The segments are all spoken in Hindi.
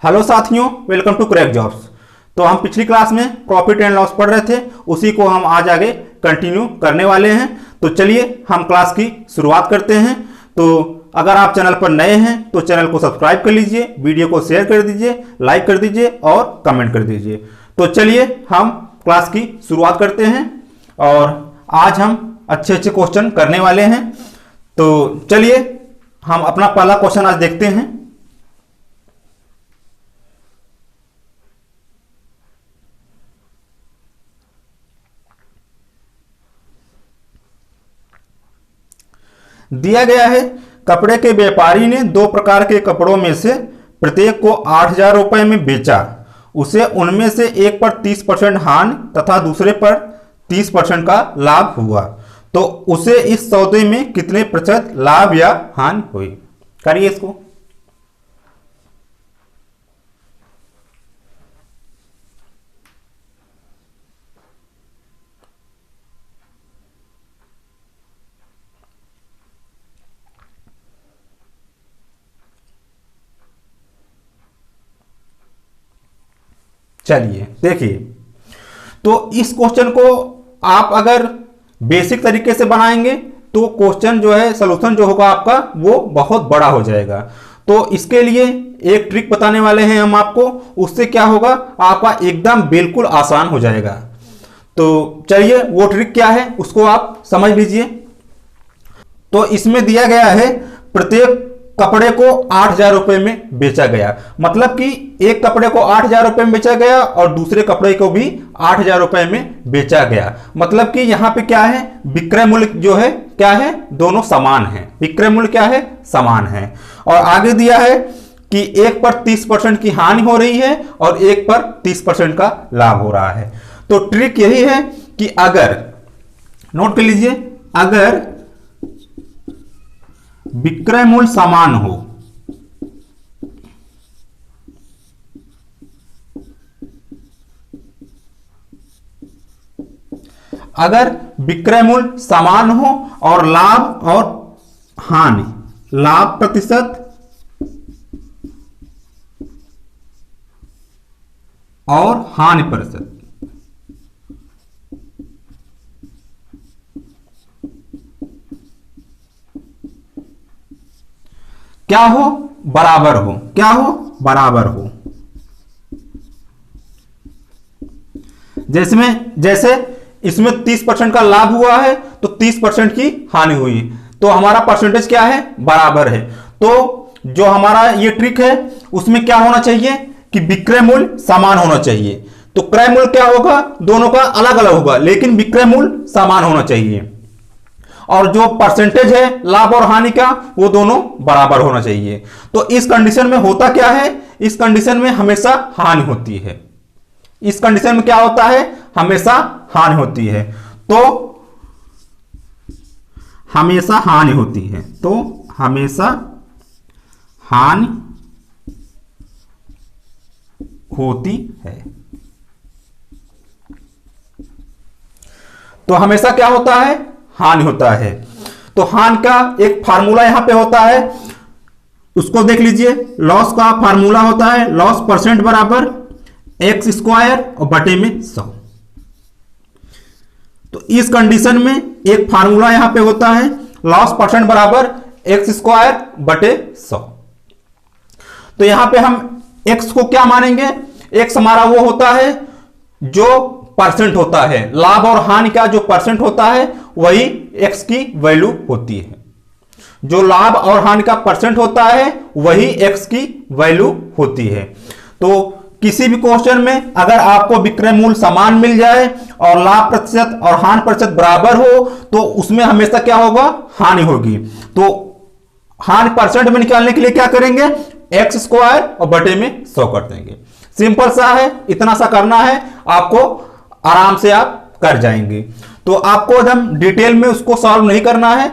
हेलो साथियों, वेलकम टू क्रैक जॉब्स। तो हम पिछली क्लास में प्रॉफिट एंड लॉस पढ़ रहे थे, उसी को हम आज आगे कंटिन्यू करने वाले हैं। तो चलिए हम क्लास की शुरुआत करते हैं। तो अगर आप चैनल पर नए हैं तो चैनल को सब्सक्राइब कर लीजिए, वीडियो को शेयर कर दीजिए, लाइक कर दीजिए और कमेंट कर दीजिए। तो चलिए हम क्लास की शुरुआत करते हैं और आज हम अच्छे अच्छे क्वेश्चन करने वाले हैं। तो चलिए हम अपना पहला क्वेश्चन आज देखते हैं। दिया गया है, कपड़े के व्यापारी ने दो प्रकार के कपड़ों में से प्रत्येक को 8,000 रुपए में बेचा। उसे उनमें से एक पर 30% हानि तथा दूसरे पर 30% का लाभ हुआ। तो उसे इस सौदे में कितने प्रतिशत लाभ या हानि हुई? करिए इसको। चलिए देखिए, तो इस क्वेश्चन को आप अगर बेसिक तरीके से बनाएंगे तो क्वेश्चन जो है, सॉल्यूशन जो होगा आपका वो बहुत बड़ा हो जाएगा। तो इसके लिए एक ट्रिक बताने वाले हैं हम आपको, उससे क्या होगा, आपका एकदम बिल्कुल आसान हो जाएगा। तो चलिए वो ट्रिक क्या है उसको आप समझ लीजिए। तो इसमें दिया गया है, प्रत्येक कपड़े को 8,000 रुपए में बेचा गया। मतलब कि एक कपड़े को 8,000 रुपए में बेचा गया और दूसरे कपड़े को भी 8,000 रुपए में बेचा गया। मतलब कि यहां पे क्या है, विक्रय मूल्य जो है क्या है, दोनों समान है। विक्रय मूल्य क्या है, समान है। और आगे दिया है कि एक पर 30% की हानि हो रही है और एक पर 30% का लाभ हो रहा है। तो ट्रिक यही है कि अगर, नोट कर लीजिए, अगर विक्रय मूल्य समान हो, अगर विक्रय मूल्य समान हो और लाभ और हानि, लाभ प्रतिशत और हानि प्रतिशत क्या हो, बराबर हो। क्या हो, बराबर हो। जैसे इसमें 30% का लाभ हुआ है तो 30% की हानि हुई, तो हमारा परसेंटेज क्या है, बराबर है। तो जो हमारा ये ट्रिक है उसमें क्या होना चाहिए कि विक्रय मूल्य समान होना चाहिए। तो क्रय मूल्य क्या होगा, दोनों का अलग अलग होगा, लेकिन विक्रय मूल्य समान होना चाहिए। और जो परसेंटेज है लाभ और हानि का, वो दोनों बराबर होना चाहिए। तो इस कंडीशन में होता क्या है, इस कंडीशन में हमेशा हानि होती है। इस कंडीशन में क्या होता है, हमेशा हानि होती है। तो हमेशा हानि होती है, तो हमेशा हानि होती है। तो हमेशा क्या होता है, हानि होता है। तो हानि का एक फार्मूला यहां पे होता है, उसको देख लीजिए। लॉस का फार्मूला होता है, लॉस परसेंट बराबर एक्स स्क्वायर और बटे में 100। तो इस कंडीशन में एक फार्मूला यहां पे होता है, लॉस परसेंट बराबर एक्स स्क्वायर बटे 100। तो यहां पे हम एक्स को क्या मानेंगे, एक्स हमारा वो होता है जो परसेंट होता है, लाभ और हानि का जो परसेंट होता है वही एक्स की वैल्यू होती है। जो लाभ और हानि का परसेंट होता है वही एक्स की वैल्यू होती है। तो किसी भी क्वेश्चन में अगर आपको विक्रय मूल्य समान मिल जाए और लाभ प्रतिशत और हानि प्रतिशत बराबर हो तो उसमें हमेशा क्या होगा, हानि होगी। तो हानि परसेंट में निकालने के लिए क्या करेंगे, एक्स स्क्वायर और बटे में 100 कर देंगे। सिंपल सा है, इतना सा करना है आपको, आराम से आप कर जाएंगे। तो आपको एकदम डिटेल में उसको सॉल्व नहीं करना है।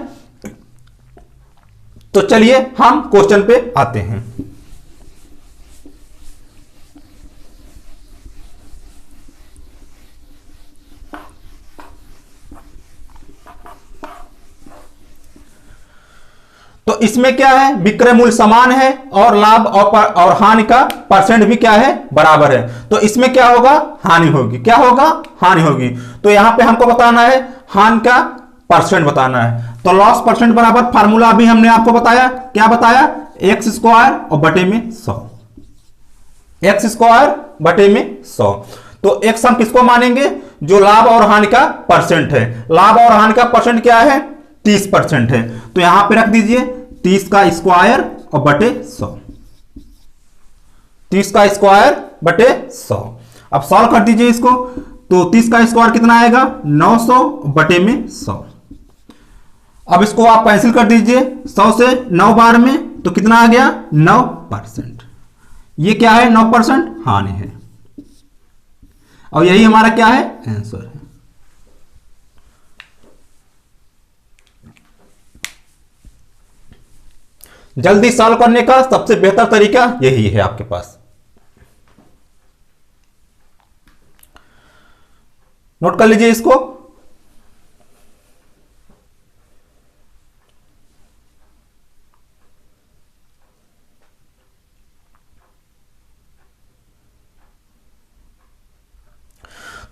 तो चलिए हम क्वेश्चन पे आते हैं। तो इसमें क्या है, विक्रय मूल्य समान है और लाभ और हानि का परसेंट भी क्या है, बराबर है। तो इसमें क्या होगा, हानि होगी। क्या होगा, हानि होगी। तो यहां पे हमको बताना है हानि का परसेंट बताना है। तो लॉस परसेंट बराबर फार्मूला अभी हमने आपको बताया, क्या बताया, एक्स स्क्वायर और बटे में 100, एक्स स्क्वायर बटे में 100। तो एक्स हम किसको मानेंगे, जो लाभ और हानि का परसेंट है। लाभ और हानि का परसेंट क्या है, 30% है। तो यहां पे रख दीजिए 30 का स्क्वायर और बटे 100, 30 का स्क्वायर बटे 100। अब सॉल्व कर दीजिए इसको। तो 30 का स्क्वायर कितना आएगा, 900 बटे में 100। अब इसको आप कैंसिल कर दीजिए, 100 से 9 बार में, तो कितना आ गया, 9%। ये क्या है, 9% हानि है। और यही हमारा क्या है, आंसर है। जल्दी सॉल्व करने का सबसे बेहतर तरीका यही है आपके पास। नोट कर लीजिए इसको।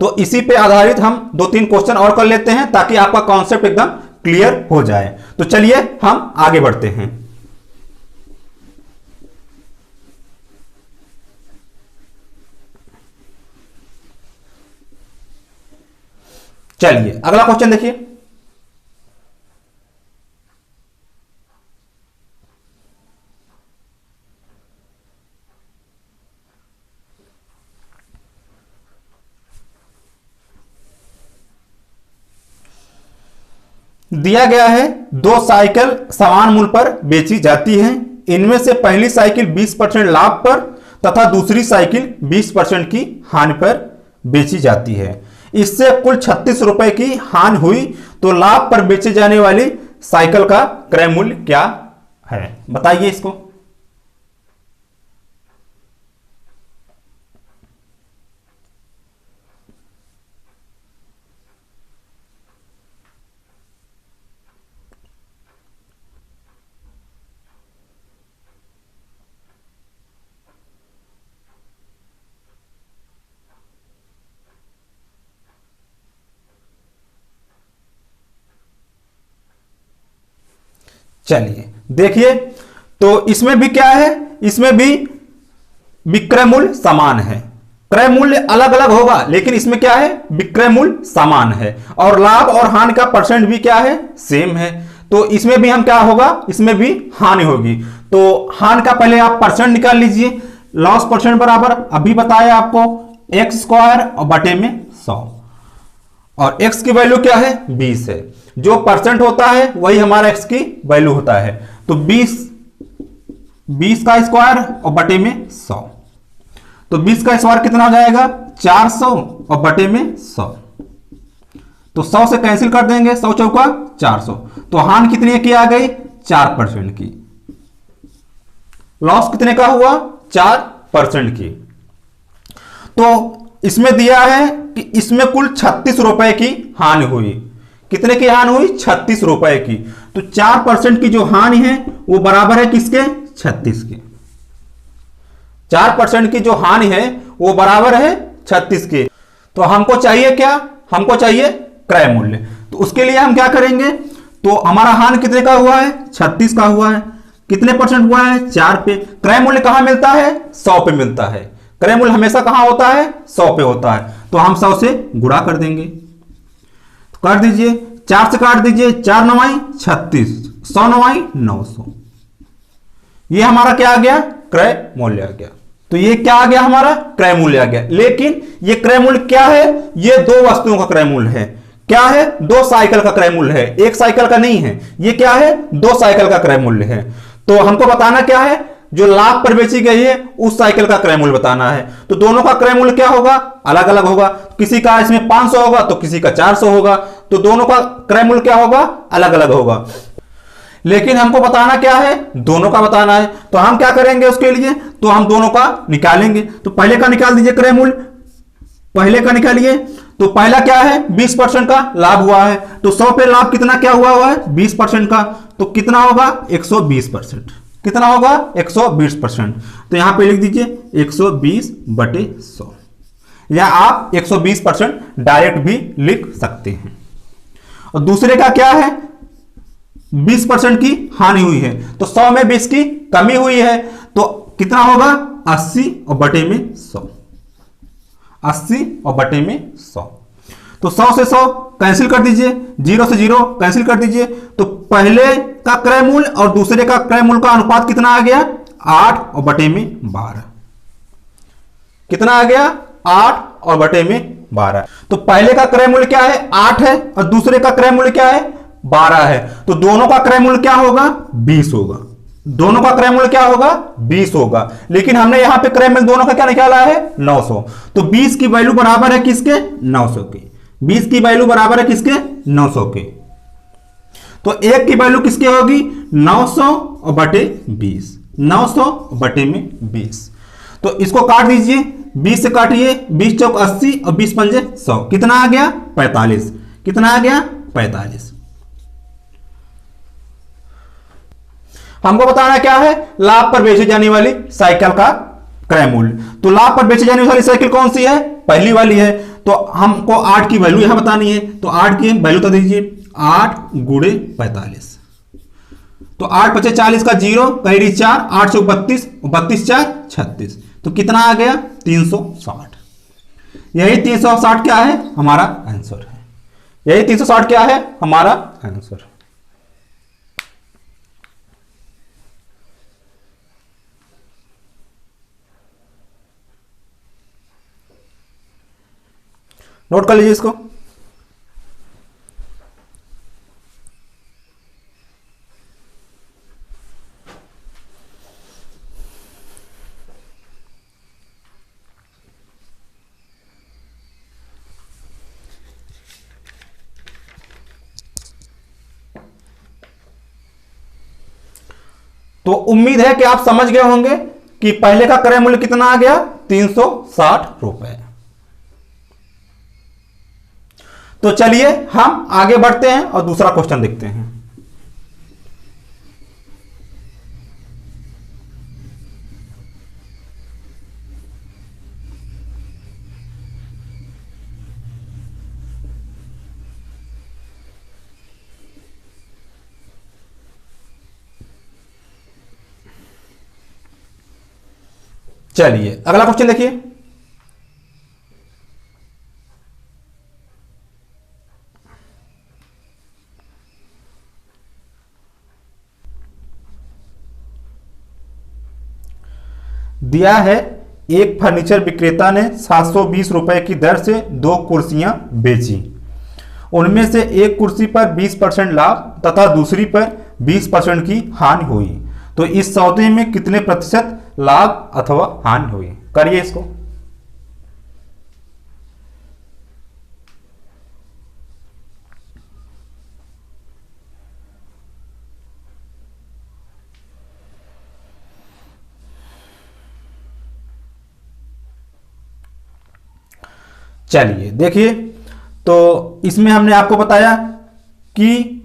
तो इसी पे आधारित हम 2-3 क्वेश्चन और कर लेते हैं ताकि आपका कॉन्सेप्ट एकदम क्लियर हो जाए। तो चलिए हम आगे बढ़ते हैं। चलिए अगला क्वेश्चन देखिए। दिया गया है 2 साइकिल समान मूल्य पर बेची जाती हैं। इनमें से पहली साइकिल 20% लाभ पर तथा दूसरी साइकिल 20% की हानि पर बेची जाती है। इससे कुल 36 रुपए की हानि हुई, तो लाभ पर बेचे जाने वाली साइकिल का क्रय मूल्य क्या है, बताइए इसको। चलिए देखिए, तो इसमें भी क्या है, इसमें भी विक्रय मूल्य समान है। क्रय मूल्य अलग अलग होगा लेकिन इसमें क्या है, विक्रय मूल्य समान है और लाभ और हानि का परसेंट भी क्या है, सेम है। तो इसमें भी हम क्या होगा, इसमें भी हानि होगी। तो हानि का पहले आप परसेंट निकाल लीजिए। लॉस परसेंट बराबर अभी बताया आपको एक्स स्क्वायर और बटे में 100, और x की वैल्यू क्या है, 20 है। जो परसेंट होता है वही हमारा x की वैल्यू होता है। तो 20 का स्क्वायर और बटे में 100, तो 20 का स्क्वायर कितना हो जाएगा, 400 और बटे में 100। तो 100 से कैंसिल कर देंगे, 100 चौका 400। तो हानि कितने की आ गई, 4% की। लॉस कितने का हुआ, 4% की। तो इसमें दिया है कि इसमें कुल 36 रुपए की हानि हुई। कितने की हानि हुई, 36 रुपए की। तो 4% की जो हानि है वो बराबर है किसके, 36 के। 4% की जो हानि है वो बराबर है 36 के। तो हमको चाहिए क्या, हमको चाहिए क्रय मूल्य। तो उसके लिए हम क्या करेंगे, तो हमारा हानि कितने का हुआ है, 36 का हुआ है। कितने परसेंट हुआ है, 4 पे। क्रय मूल्य कहां मिलता है, 100 पे मिलता है। क्रय मूल्य हमेशा कहां होता है, 100 पे होता है। तो हम 100 से गुणा कर देंगे। तो कर दीजिए, 4 से काट दीजिए, 4 9 36, 100 9 900। ये हमारा क्या आ गया, क्रय मूल्य आ गया। तो ये क्या आ गया, हमारा क्रय मूल्य आ गया। लेकिन ये क्रय मूल्य क्या है, ये 2 वस्तुओं का क्रय मूल्य है। क्या है, 2 साइकिल का क्रय मूल्य है, एक साइकिल का नहीं है। ये क्या है, 2 साइकिल का क्रय मूल्य है। तो हमको बताना क्या है, जो लाभ पर बेची गई है उस साइकिल का क्रय मूल्य बताना है। तो दोनों का क्रय मूल्य क्या होगा, अलग अलग होगा। किसी का इसमें 500 होगा तो किसी का 400 होगा। तो दोनों का क्रय मूल्य क्या होगा, अलग अलग होगा। लेकिन हमको बताना क्या है, दोनों का बताना है। तो हम क्या करेंगे उसके लिए, तो हम दोनों का निकालेंगे। तो पहले का निकाल दीजिए क्रय मूल्य, पहले का निकालिए। तो पहला क्या है, 20% का लाभ हुआ है, तो 100 पे लाभ कितना क्या हुआ है, 20% का, तो कितना होगा 120%। कितना होगा 120%। तो यहां पे लिख दीजिए 120/100, या आप 120% डायरेक्ट भी लिख सकते हैं। और दूसरे का क्या है, 20% की हानि हुई है, तो 100 में 20 की कमी हुई है, तो कितना होगा 80/100। 80/100। तो 100 से 100 कैंसिल कर दीजिए, 0 से 0 कैंसिल कर दीजिए, तो पहले का क्रय मूल्य और दूसरे का क्रय मूल्य का अनुपात कितना आ गया, 8/12। कितना आ गया, 8/12। तो पहले का क्रय मूल्य क्या है, 8 है, और दूसरे का क्रय मूल्य क्या है, 12 है, तो दोनों का क्रय मूल्य क्या होगा, 20 होगा। दोनों का क्रय मूल्य क्या होगा, 20 होगा, लेकिन हमने यहां पे क्रय मूल्य दोनों का क्या निकाला है, 900। तो 20 की वैल्यू बराबर है किसके, 900 के। 20 की वैल्यू बराबर है किसके, 900 के। तो एक की वैल्यू किसके होगी, 900/20। 900/20। तो इसको काट दीजिए, 20 से काटिए, 20 चौक 80 और 20 पंजे 100, कितना आ गया, 45। कितना आ गया, 45। हमको बताना क्या है, लाभ पर बेची जाने वाली साइकिल का क्रय मूल्य। तो लाभ पर बेची जाने वाली साइकिल कौन सी है, पहली वाली है, तो हमको 8 की वैल्यू यहां बतानी है, तो 8 की वैल्यू तो दीजिए, 8 × 45। तो 8 × 40 का 0, कैरी 4, 8 से 32, 32 4 36, तो कितना आ गया, 360। यही 360 क्या है, हमारा आंसर है। यही 360 क्या है, हमारा आंसर। नोट कर लीजिए इसको। तो उम्मीद है कि आप समझ गए होंगे कि पहले का क्रय मूल्य कितना आ गया, 360 रुपए। तो चलिए हम आगे बढ़ते हैं और दूसरा क्वेश्चन देखते हैं। चलिए अगला क्वेश्चन देखिए। दिया है, एक फर्नीचर विक्रेता ने 720 रुपए की दर से 2 कुर्सियां बेची। उनमें से एक कुर्सी पर 20% लाभ तथा दूसरी पर 20% की हानि हुई। तो इस सौदे में कितने प्रतिशत लाभ अथवा हानि हुई, करिए इसको। चलिए देखिए, तो इसमें हमने आपको बताया कि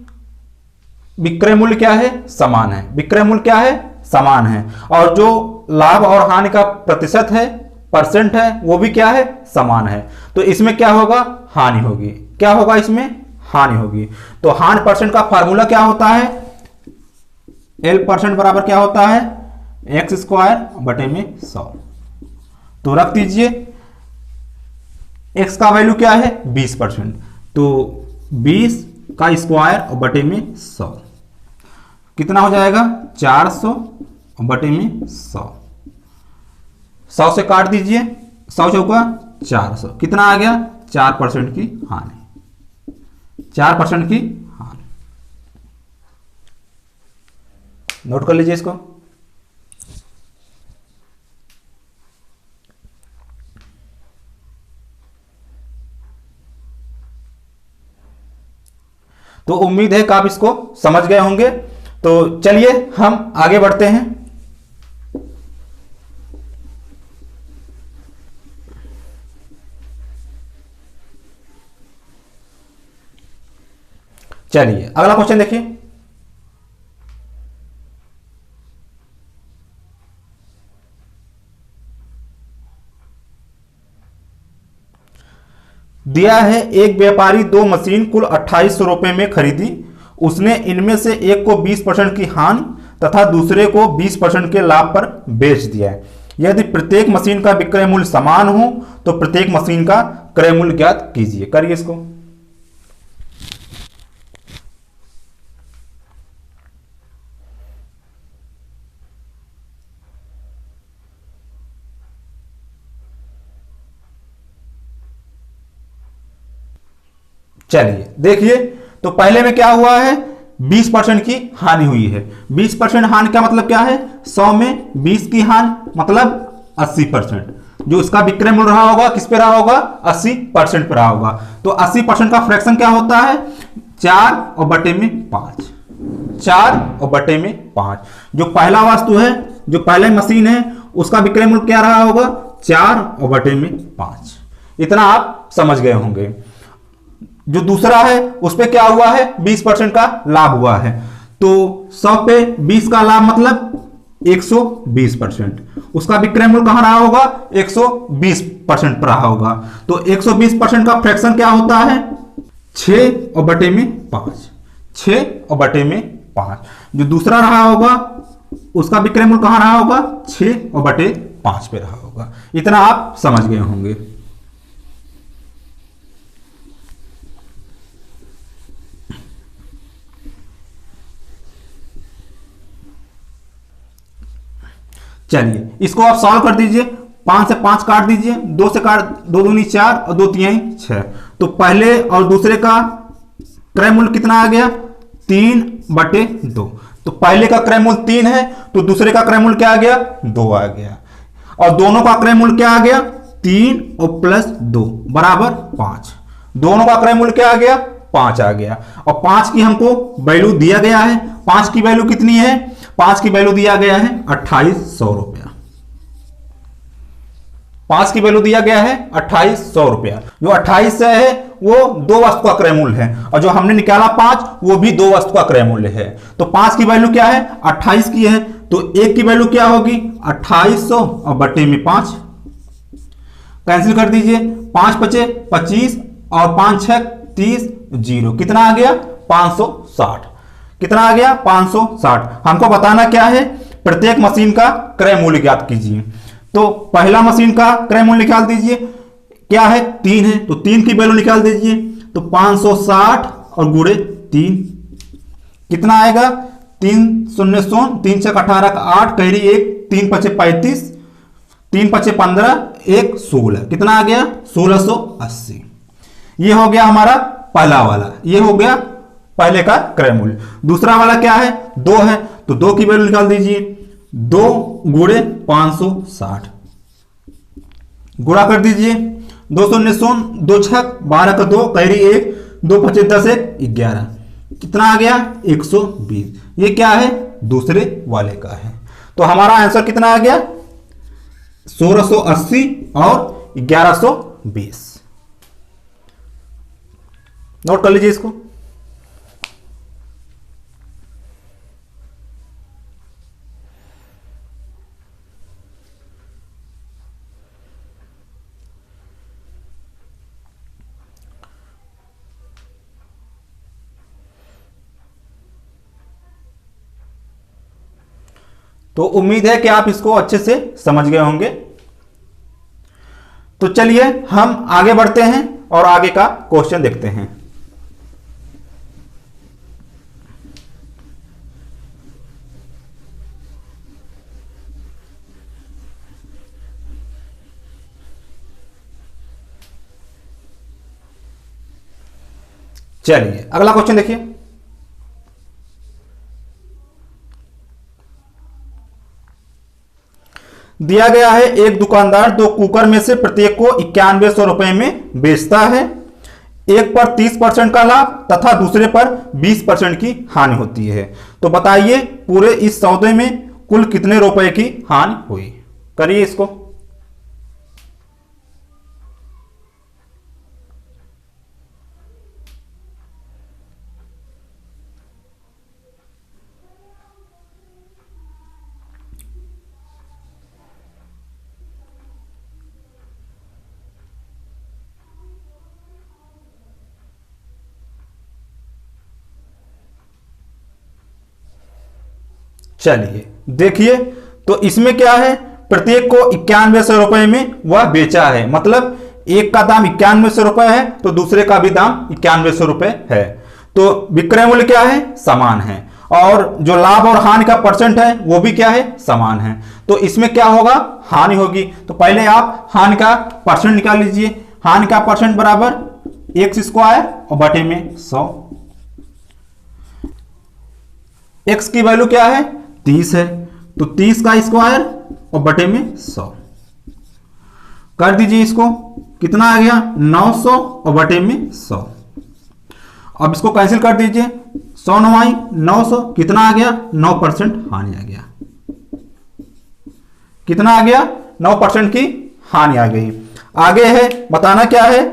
विक्रय मूल्य क्या है, समान है। विक्रय मूल्य क्या है, समान है, और जो लाभ और हानि का प्रतिशत है, परसेंट है, वो भी क्या है, समान है। तो इसमें क्या होगा, हानि होगी। क्या होगा, इसमें हानि होगी। तो हानि परसेंट का फार्मूला क्या होता है, L% बराबर क्या होता है, x²/100। तो रख दीजिए, x का वैल्यू क्या है, 20%, तो 20 का स्क्वायर और बटे में 100, कितना हो जाएगा, 400 और बटे में 100। 100 से काट दीजिए, 100 चौका 400, कितना आ गया, 4% की हानि। 4% की हानि। नोट कर लीजिए इसको। तो उम्मीद है कि आप इसको समझ गए होंगे। तो चलिए हम आगे बढ़ते हैं। चलिए अगला क्वेश्चन देखिए। दिया है एक व्यापारी दो मशीन कुल 2800 रुपए में खरीदी। उसने इनमें से एक को 20% की हानि तथा दूसरे को 20% के लाभ पर बेच दिया है। यदि प्रत्येक मशीन का विक्रय मूल्य समान हो तो प्रत्येक मशीन का क्रय मूल्य ज्ञात कीजिए। करिए इसको। चलिए देखिए, तो पहले में क्या हुआ है, 20% की हानि हुई है। 20% हानि का मतलब क्या है, 100 में 20 की हानि मतलब 80%। जो इसका विक्रय मूल्य रहा होगा किस पे रहा होगा, 80% पे रहा होगा। तो 80% का फ्रैक्शन क्या होता है, 4 और बटे में 5। 4 और बटे में 5। जो पहला वस्तु है, जो पहले मशीन है, उसका विक्रय मूल्य क्या रहा होगा, 4 और बटे में 5। इतना आप समझ गए होंगे। जो दूसरा है उस पे क्या हुआ है, 20% का लाभ हुआ है। तो 100 पे 20 का लाभ मतलब 120%। उसका विक्रय मूल्य कहां रहा होगा, 120% पर रहा होगा। तो 120% का फ्रैक्शन क्या होता है, 6 और बटे में 5। 6 और बटे में 5। जो दूसरा रहा होगा उसका विक्रय मूल्य कहां रहा होगा, 6 और बटे 5 पे रहा होगा। इतना आप समझ गए होंगे। चलिए इसको आप सॉल्व कर दीजिए। 5 से 5 काट दीजिए, 2 से काट, 2 दूनी 4 और 2 तिहाई 6। तो पहले और दूसरे का क्रय मूल्य कितना आ गया, 3/2। तो पहले का क्रय मूल्य 3 है तो दूसरे का क्रय मूल्य क्या आ गया, 2 आ गया। और दोनों का क्रय मूल्य क्या आ गया, 3 और प्लस 2 बराबर 5। दोनों का क्रय मूल्य क्या आ गया, 5 आ गया। और 5 की हमको वैल्यू दिया गया है। 5 की वैल्यू कितनी है, 5 की वैल्यू दिया गया है 2800 रुपया। 5 की वैल्यू दिया गया है 2800 रुपया। जो 28 है वो 2 वस्तु का क्रय मूल्य है, और जो हमने निकाला 5 वो भी 2 वस्तु का क्रय मूल्य है। तो 5 की वैल्यू क्या है, 28 की है। तो 1 की वैल्यू क्या होगी, 2800 और बटे में 5। कैंसिल कर दीजिए, 5 बचे 25 और 5 6 30, 0 कितना आ गया, 560। कितना आ गया, 560। हमको बताना क्या है, प्रत्येक मशीन का क्रय मूल्य ज्ञात कीजिए। तो पहला मशीन का क्रय मूल्य निकाल दीजिए, क्या है, 3 है। तो 3 की वैल्यू निकाल दीजिए। तो 560 और गुणे 3 कितना आएगा, 3 0 0 3 6 18 का 8 कैरी 1 3 5 35 3 5 15 1 16 कितना आ गया, 1680। ये हो गया हमारा पहला वाला, ये हो गया पहले का क्रय मूल्य। दूसरा वाला क्या है, 2 है। तो 2 की वैल्यू निकाल दीजिए, 2 गुणे 560 गुणा कर दीजिए, 2 0 0 2 6 12 का 2 कैरी 1 2 5 10 1 11 कितना आ गया, 120। ये क्या है, दूसरे वाले का है। तो हमारा आंसर कितना आ गया, 1680 और 1120। नोट कर लीजिए इसको। तो उम्मीद है कि आप इसको अच्छे से समझ गए होंगे। तो चलिए हम आगे बढ़ते हैं और आगे का क्वेश्चन देखते हैं। चलिए अगला क्वेश्चन देखिए। दिया गया है एक दुकानदार 2 कुकर में से प्रत्येक को 9100 रुपए में बेचता है। एक पर 30% का लाभ तथा दूसरे पर 20% की हानि होती है। तो बताइए पूरे इस सौदे में कुल कितने रुपए की हानि हुई। करिए इसको। चलिए देखिए, तो इसमें क्या है, प्रत्येक को 9100 में वह बेचा है, मतलब एक का दाम 9100 है तो दूसरे का भी दाम 9100 है। तो विक्रय मूल्य क्या है, समान है, और जो लाभ और हानि का परसेंट है वो भी क्या है, समान है। तो इसमें क्या होगा, हानि होगी। तो पहले आप हानि का परसेंट निकाल लीजिए। हानि का परसेंट बराबर एक्स स्क्वायर और बटे में 100। एक्स की वैल्यू क्या है, 30 है, तो 30 का स्क्वायर और बटे में 100 कर दीजिए। इसको कितना आ गया, 900 और बटे में 100। अब इसको कैंसिल कर दीजिए, 100 9 900, कितना आ गया, 9% हानि आ गया। कितना आ गया, 9% की हानि आ गई। आगे है बताना क्या है,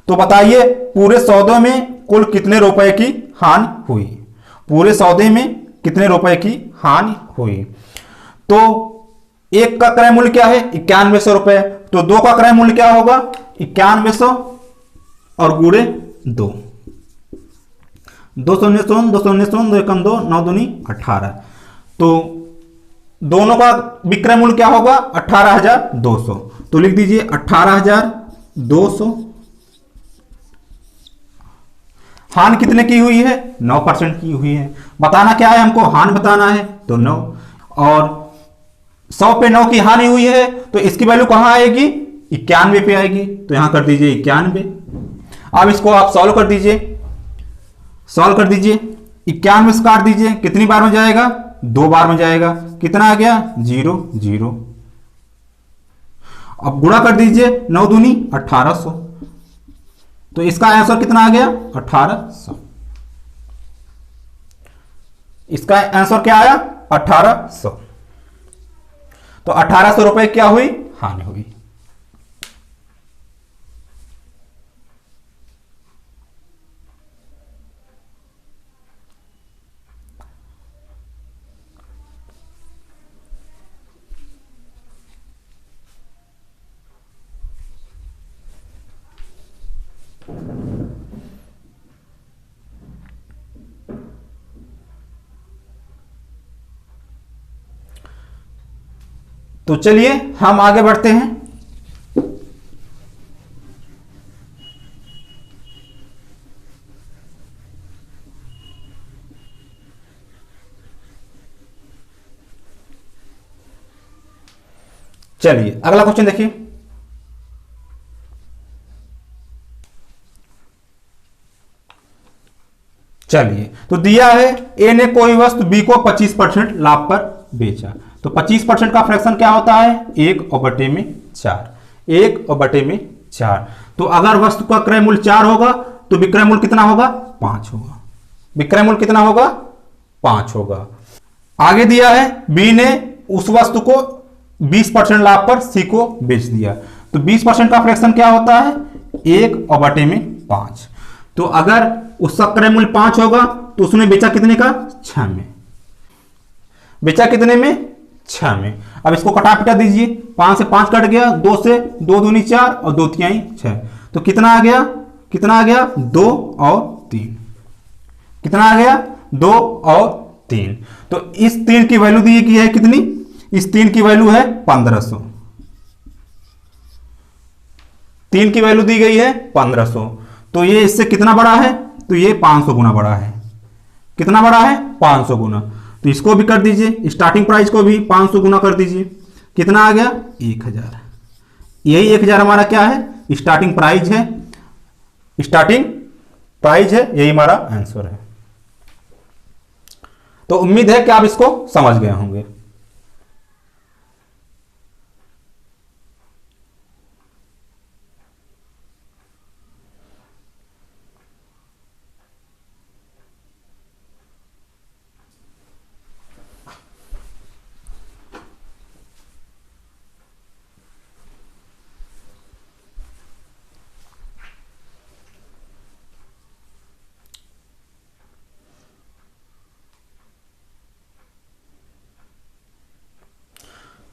तो बताइए पूरे सौदे में कुल कितने रुपए की हानि हुई। पूरे सौदे में कितने रुपए की हानि हुई। तो एक का क्रय मूल्य क्या है, 9100 तो दो का क्रय मूल्य क्या होगा, 9100 और गुणे 2, 200 200 एकम 2 9 दूनी 18। तो दोनों का विक्रय मूल्य क्या होगा, 18200। तो लिख दीजिए 18200। हानि कितने की हुई है, 9% की हुई है। बताना क्या है हमको, हानि बताना है, तो 9, और 100 पे 9 की हानि हुई है तो इसकी वैल्यू कहां आएगी, 91 पे आएगी। तो यहां कर दीजिए 91। अब इसको आप सॉल्व कर दीजिए, सॉल्व कर दीजिए, 91 से काट दीजिए, कितनी बार में जाएगा, 2 बार में जाएगा। कितना आ गया, 0 0। अब गुणा कर दीजिए, 9 दूनी 1800। तो इसका आंसर कितना आ गया, 1800। इसका आंसर क्या आया, 1800। तो 1800 रुपए क्या हुई, हानि हुई। तो चलिए हम आगे बढ़ते हैं। चलिए अगला क्वेश्चन देखिए। चलिए तो दिया है ए ने कोई वस्तु बी को 25% लाभ पर बेचा। तो 25% का फ्रैक्शन क्या होता है, 1 और बटे में 4। 1 और बटे में 4। तो अगर वस्तु का क्रय मूल्य 4 होगा तो विक्रय मूल्य कितना होगा, 5 होगा। विक्रय मूल्य कितना होगा, 5 होगा। आगे दिया है बी ने उस वस्तु को 20% लाभ पर सी को बेच दिया। तो 20% का फ्रैक्शन क्या होता है, 1 और बटे में 5। तो अगर उसका क्रय मूल्य 5 होगा तो उसने बेचा कितने का, 6 में। बेचा कितने में, 6 में। अब इसको कटा पिटा दीजिए, 5 से 5 कट गया, 2 से 2 दूनी 4 और 2 तिहाई 6। तो कितना आ गया, कितना आ गया, 2 और 3। कितना आ गया, 2 और 3। तो इस 3 की वैल्यू दी की है कितनी, इस 3 की वैल्यू है 1500। 3 की वैल्यू दी गई है 1500। तो ये इससे कितना बड़ा है, तो ये 500 गुना बड़ा है। कितना बड़ा है, 500 गुना। तो इसको भी कर दीजिए, स्टार्टिंग प्राइस को भी 500 गुना कर दीजिए। कितना आ गया, 1000। यही 1000 हमारा क्या है, स्टार्टिंग प्राइस है। स्टार्टिंग प्राइस है, यही हमारा आंसर है। तो उम्मीद है कि आप इसको समझ गए होंगे।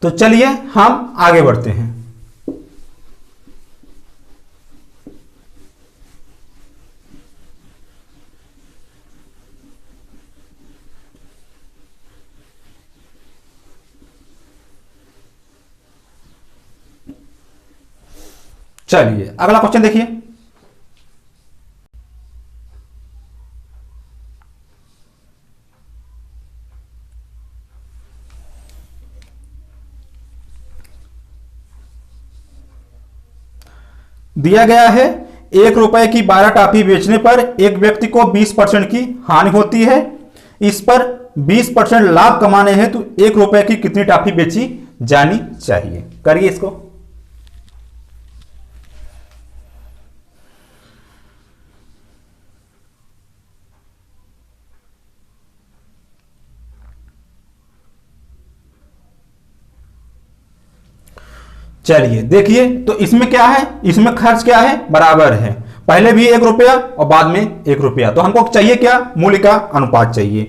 तो चलिए हम आगे बढ़ते हैं। चलिए अगला क्वेश्चन देखिए। दिया गया है 1 रुपए की 12 टॉफी बेचने पर एक व्यक्ति को 20% की हानि होती है। इस पर 20% लाभ कमाने हैं तो 1 रुपए की कितनी टॉफी बेची जानी चाहिए? करिए इसको। चलिए देखिए, तो इसमें क्या है, इसमें खर्च क्या है, बराबर है। पहले भी 1 रुपया और बाद में 1 रुपया, तो हमको चाहिए क्या, मूल्य का अनुपात चाहिए।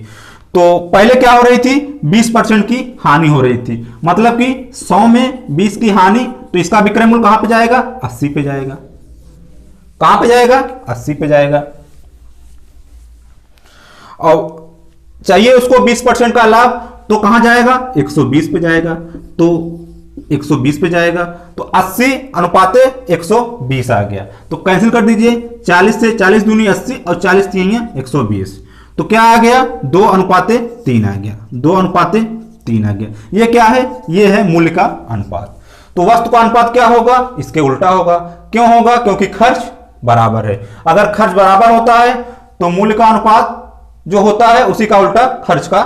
तो पहले क्या हो रही थी, 20% की हानि हो रही थी, मतलब कि 100 में 20 की हानि, तो इसका विक्रय मूल्य कहां पे जाएगा, 80 पे जाएगा। कहां पे जाएगा, 80 पे जाएगा। और चाहिए उसको 20% का लाभ, तो कहां जाएगा, 120 पे जाएगा। तो 120 पे जाएगा, तो 80 अनुपाते 120 आ गया। तो कैंसिल कर दीजिए, 40 से 40 दूनी 80 और 40 तीन 120, तो क्या आ गया, 2 अनुपाते 3 आ गया। 2 अनुपाते 3 आ गया। ये क्या है, ये है मूल्य का अनुपात। तो वस्तु का अनुपात क्या होगा, इसके उल्टा होगा। क्यों होगा, क्योंकि खर्च बराबर है। अगर खर्च बराबर होता है तो मूल्य का अनुपात जो होता है उसी का उल्टा खर्च का,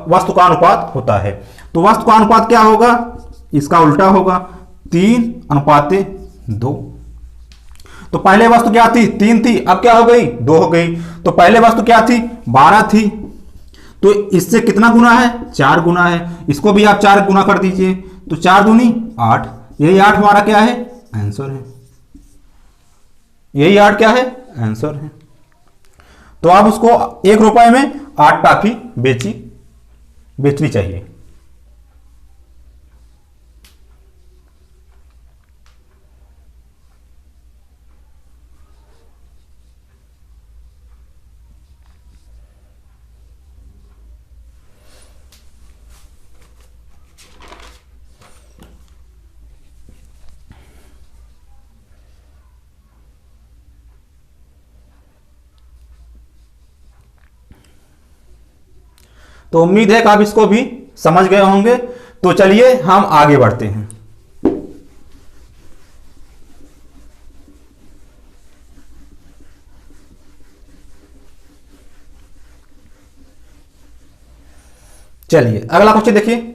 वस्तु का अनुपात होता है। तो वस्तु का अनुपात क्या होगा, इसका उल्टा होगा, 3:2। तो पहले वस्तु क्या थी, 3 थी, अब क्या हो गई, 2 हो गई। तो पहले वस्तु क्या थी, 12 थी, तो इससे कितना गुना है, 4 गुना है। इसको भी आप 4 गुना कर दीजिए, तो 4 दूनी 8, यही 8 हमारा क्या है, आंसर है। यही 8 क्या है, आंसर है। तो आप उसको 1 रुपए में 8 टॉफी बेचनी चाहिए। तो उम्मीद है कि आप इसको भी समझ गए होंगे। तो चलिए हम आगे बढ़ते हैं। चलिए अगला क्वेश्चन देखिए।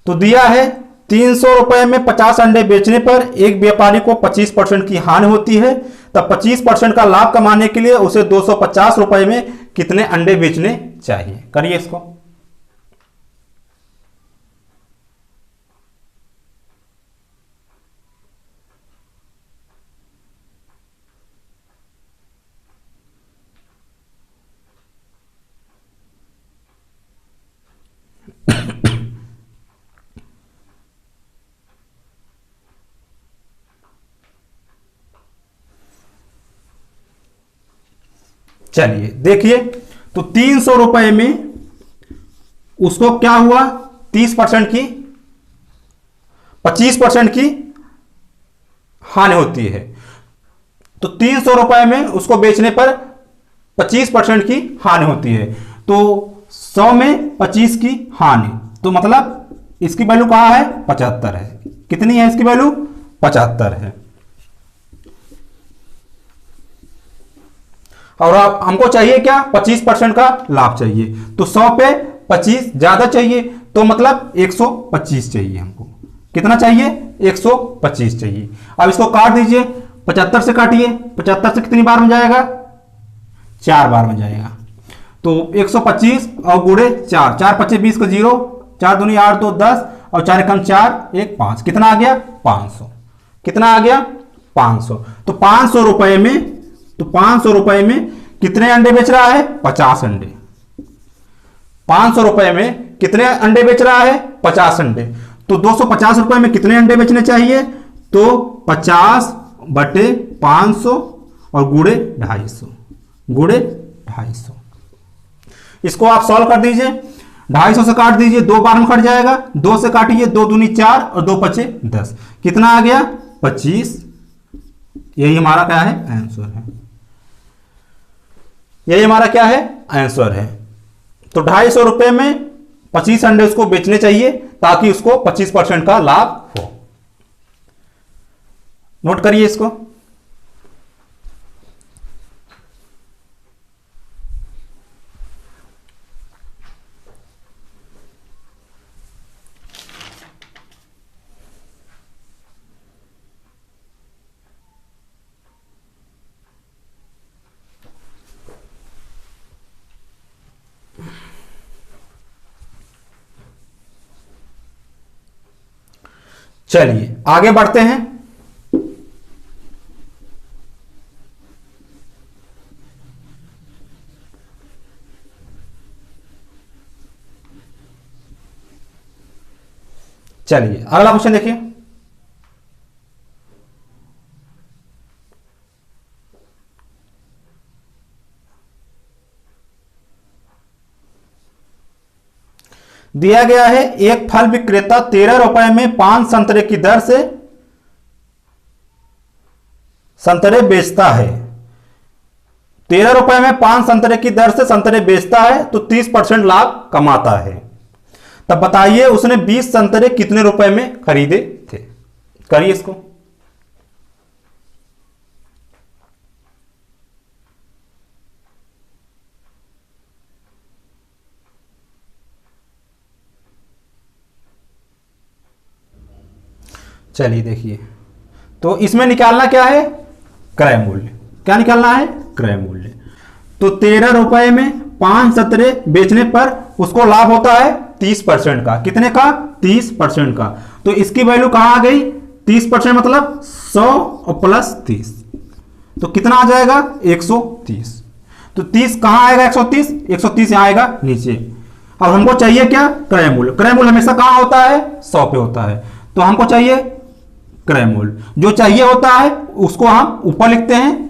तो दिया है 300 रुपए में 50 अंडे बेचने पर एक व्यापारी को 25% की हानि होती है, तब 25% का लाभ कमाने के लिए उसे 250 रुपए में कितने अंडे बेचने चाहिए? करिए इसको। चलिए देखिए, तो 300 रुपए में उसको क्या हुआ, 30% की 25% की हानि होती है। तो 300 रुपए में उसको बेचने पर 25% की हानि होती है। तो 100 में 25 की हानि, तो मतलब इसकी वैल्यू कहां है, 75 है। कितनी है इसकी वैल्यू, 75 है। और अब हमको चाहिए क्या, 25% का लाभ चाहिए। तो 100 पे 25 ज्यादा चाहिए, तो मतलब 125 चाहिए हमको। कितना चाहिए, 125 चाहिए। अब इसको काट दीजिए, 75 से काटिए, 75 से कितनी बार में जाएगा, 4 बार में जाएगा। तो 125 और गुणे 4, 4 25 20 का 0, 4 दूनी 8 2 10 और 4 एकम 4 1 5, कितना आ गया, 500। कितना आ गया, 500। तो 500 रुपए में, तो 500 रुपए में कितने अंडे बेच रहा है, 50 अंडे। 500 रुपए में कितने अंडे बेच रहा है, 50 अंडे। तो 250 रुपए में कितने अंडे बेचने चाहिए, तो 50 बटे 500 और गुणे 250, गुणे 250। इसको आप सॉल्व कर दीजिए, 250 से काट दीजिए, 2 बार में कट जाएगा, 2 से काटिए, 2 दूनी 4 और 2 पचे 10, कितना आ गया 25। यही हमारा क्या है आंसर है, यही हमारा क्या है आंसर है। तो 250 रुपए में 25 अंडे उसको बेचने चाहिए ताकि उसको 25% का लाभ हो। नोट करिए इसको। चलिए आगे बढ़ते हैं। चलिए अगला क्वेश्चन देखिए। दिया गया है एक फल विक्रेता 13 रुपए में 5 संतरे की दर से संतरे बेचता है। 13 रुपए में 5 संतरे की दर से संतरे बेचता है तो 30% लाभ कमाता है। तब बताइए उसने 20 संतरे कितने रुपए में खरीदे थे। करिए इसको। चलिए देखिए, तो इसमें निकालना क्या है क्रय मूल्य। क्या निकालना है क्रय मूल्य। तो 13 रुपए में 5 संतरे बेचने पर उसको लाभ होता है 30% का। कितने का 30% का। तो इसकी वैल्यू कहां आ गई 30% मतलब 100 और प्लस 30 तो कितना आ जाएगा 130। तो 30 कहां आएगा 130, 130 यहां आएगा नीचे। अब हमको चाहिए क्या क्रय मूल्य। क्रय मूल्य हमेशा कहां होता है 100 पे होता है। तो हमको चाहिए क्रय मूल्य, जो चाहिए होता है उसको हम ऊपर लिखते हैं।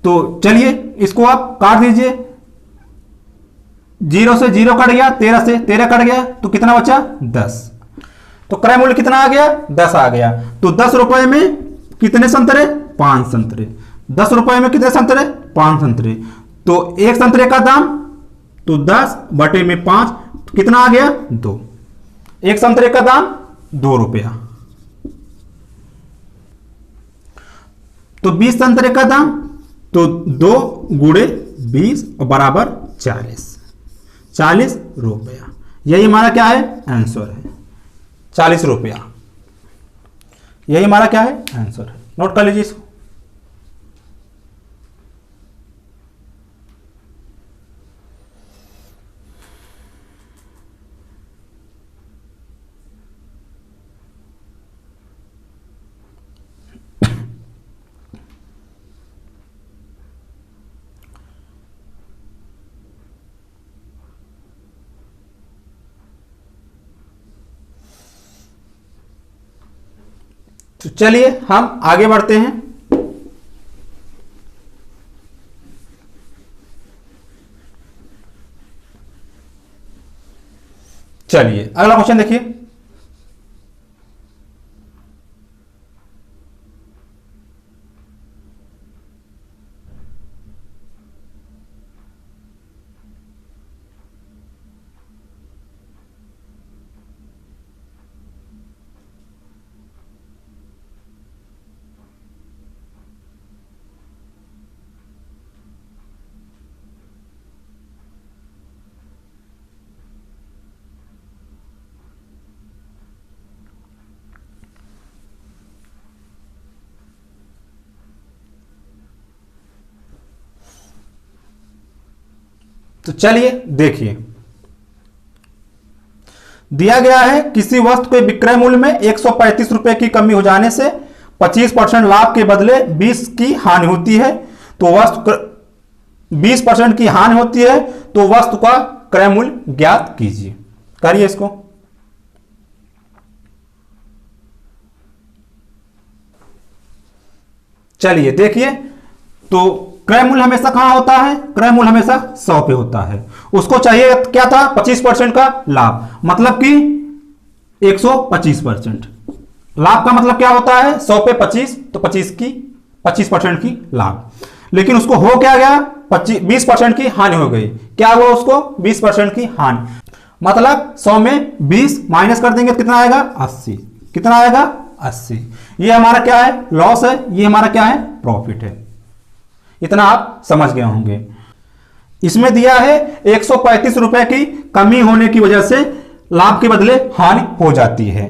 तो चलिए इसको आप काट दीजिए, 0 से 0 कट गया, 13 से 13 कट गया तो कितना बचा 10। तो क्रय मूल्य कितना आ गया 10 आ गया। तो 10 रुपए में कितने संतरे 5 संतरे। 10 रुपए में कितने संतरे 5 संतरे। तो एक संतरे का दाम तो 10 बटे में 5 कितना आ गया 2। एक संतरे का दाम 2 रुपया। तो 20 संतरे का दाम तो 2 गुणे 20 और बराबर 40 रुपया। यही हमारा क्या है आंसर है 40 रुपया। यही हमारा क्या है आंसर है। नोट कर लीजिए इसको। तो चलिए हम आगे बढ़ते हैं। चलिए अगला क्वेश्चन देखिए। तो चलिए देखिए, दिया गया है किसी वस्तु के विक्रय मूल्य में 135 रुपए की कमी हो जाने से 25% लाभ के बदले 20 की हानि होती है। तो वस्तु 20% की हानि होती है तो वस्तु का क्रय मूल्य ज्ञात कीजिए। करिए इसको। चलिए देखिए, तो क्रय मूल्य हमेशा कहां होता है? क्रय मूल्य हमेशा 100 पे होता है। उसको चाहिए क्या था? 25% का लाभ, मतलब कि 125%। लाभ का मतलब क्या होता है? 100 पे 25, तो 25% की लाभ। लेकिन उसको हो क्या गया? 20% की हानि हो गई। क्या हुआ उसको? 20% की हानि। मतलब 100 में 20 माइनस कर देंगे तो कितना आएगा? 80। कितना आएगा? 80। ये हमारा क्या है? लॉस है। ये हमारा क्या है? प्रॉफिट है। इतना आप समझ गए होंगे। इसमें दिया है 135 रुपए की कमी होने की वजह से लाभ के बदले हानि हो जाती है।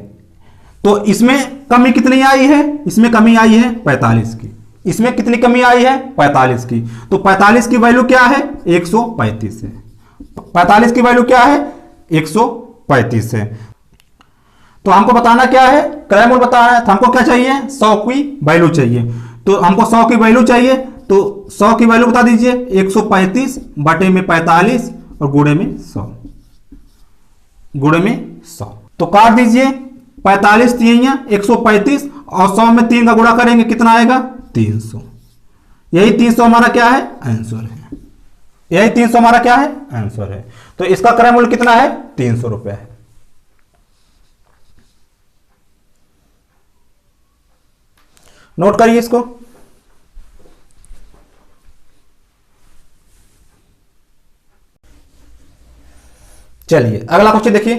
तो इसमें कमी कितनी आई है? इसमें कमी आई है 45 की। इसमें कितनी कमी आई है? 45 की। तो 45 की वैल्यू क्या है? 135 है। 45 की वैल्यू क्या है? 135 है। तो हमको बताना क्या है? क्रय मूल्य बताना है। तो हमको क्या चाहिए? 100 की वैल्यू चाहिए। तो हमको 100 की वैल्यू चाहिए, तो 100 की वैल्यू बता दीजिए। 135 बटे में 45 और गुणे में 100। गुणे में 100 तो काट दीजिए। 45 तीन 135 और 100 में 3 का गुणा करेंगे, कितना आएगा? 300। यही 300 हमारा क्या है? आंसर है। यही 300 हमारा क्या है? आंसर है। तो इसका क्रय मूल्य कितना है? 300 रुपए है। नोट करिए इसको। चलिए अगला क्वेश्चन देखिए।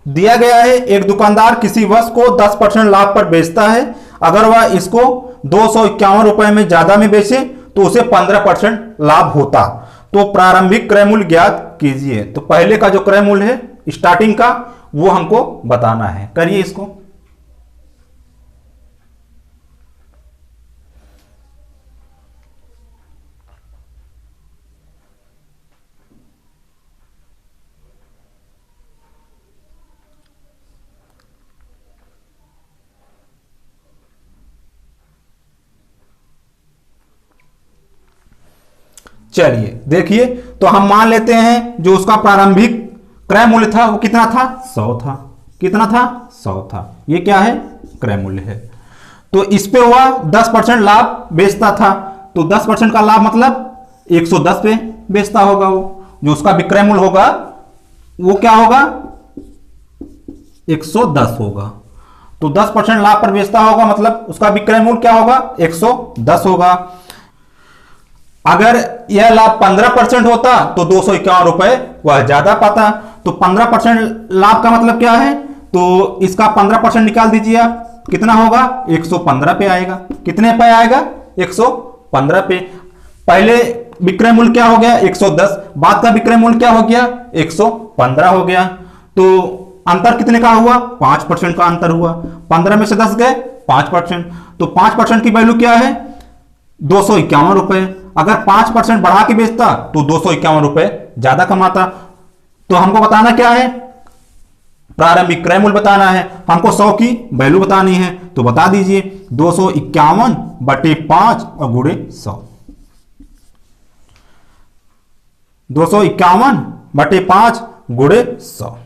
दिया गया है एक दुकानदार किसी वस्तु को 10% लाभ पर बेचता है। अगर वह इसको 251 रुपए में ज्यादा में बेचे तो उसे 15% लाभ होता। तो प्रारंभिक क्रय मूल्य ज्ञात कीजिए। तो पहले का जो क्रय मूल्य है स्टार्टिंग का, वो हमको बताना है। करिए इसको। चलिए देखिए, तो हम मान लेते हैं जो उसका प्रारंभिक क्रय मूल्य था वो कितना था? 100 था। कितना था? 100 था। ये क्या है? क्रय मूल्य है। तो इस पे हुआ 10% लाभ बेचता था। तो 10% का लाभ मतलब 110 पे बेचता होगा। वो जो उसका विक्रय मूल्य होगा वो क्या होगा? 110 होगा। तो 10% लाभ पर बेचता होगा, मतलब उसका विक्रय मूल्य क्या होगा? 110 होगा। अगर यह लाभ 15% होता तो 251 रुपए वह ज्यादा पाता। तो 15% लाभ का मतलब क्या है? तो इसका 15% निकाल दीजिए आप। कितना होगा? 115 पे आएगा। कितने पे आएगा? 115 पे। पहले विक्रय मूल्य क्या हो गया? 110। बाद का विक्रय मूल्य क्या हो गया? 115 हो गया। तो अंतर कितने का हुआ? 5% का अंतर हुआ। 15 में से 10 गए 5%। तो 5% की वैल्यू क्या है? 251 रुपए। अगर 5% बढ़ा के बेचता तो 251 रुपए ज्यादा कमाता। तो हमको बताना क्या है? प्रारंभिक क्रय मूल्य बताना है। हमको 100 की वैल्यू बतानी है। तो बता दीजिए 251 बटे 5 और गुणे 100। 251 बटे 5 गुणे 100।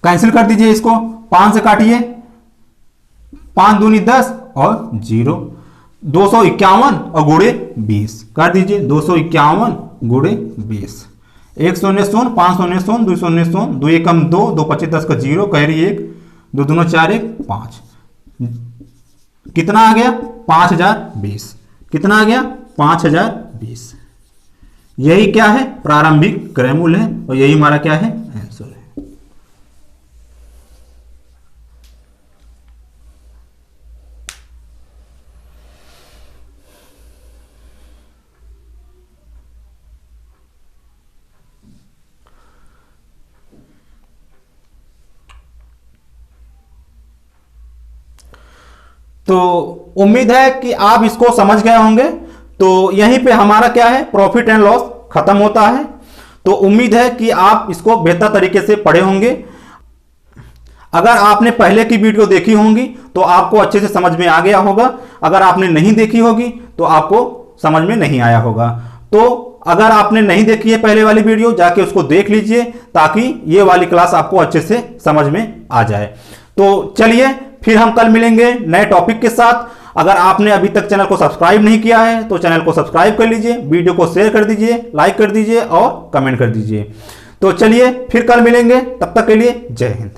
कैंसिल कर दीजिए इसको। 5 से काटिए। 5 दूनी 10 और 0। 251 और गुणे 20 कर दीजिए। 251 गुणे 20। 1 शून्य शून्य, 5 शून्य शून्य, 2 शून्य शून्य, 2 एकम 2, 2 25 10 का 0, कैरी 1, 2 दूनो 4 1 5। कितना आ गया? 5020। कितना आ गया? 5020। यही क्या है? प्रारंभिक क्रय मूल्य है और यही हमारा क्या है? आंसर है। तो उम्मीद है कि आप इसको समझ गए होंगे। तो यहीं पे हमारा क्या है? प्रॉफिट एंड लॉस खत्म होता है। तो उम्मीद है कि आप इसको बेहतर तरीके से पढ़े होंगे। अगर आपने पहले की वीडियो देखी होंगी तो आपको अच्छे से समझ में आ गया होगा। अगर आपने नहीं देखी होगी तो आपको समझ में नहीं आया होगा। तो अगर आपने नहीं देखी है पहले वाली वीडियो, जाके उसको देख लीजिए ताकि ये वाली क्लास आपको अच्छे से समझ में आ जाए। तो चलिए फिर हम कल मिलेंगे नए टॉपिक के साथ। अगर आपने अभी तक चैनल को सब्सक्राइब नहीं किया है तो चैनल को सब्सक्राइब कर लीजिए, वीडियो को शेयर कर दीजिए, लाइक कर दीजिए और कमेंट कर दीजिए। तो चलिए फिर कल मिलेंगे, तब तक के लिए जय हिंद।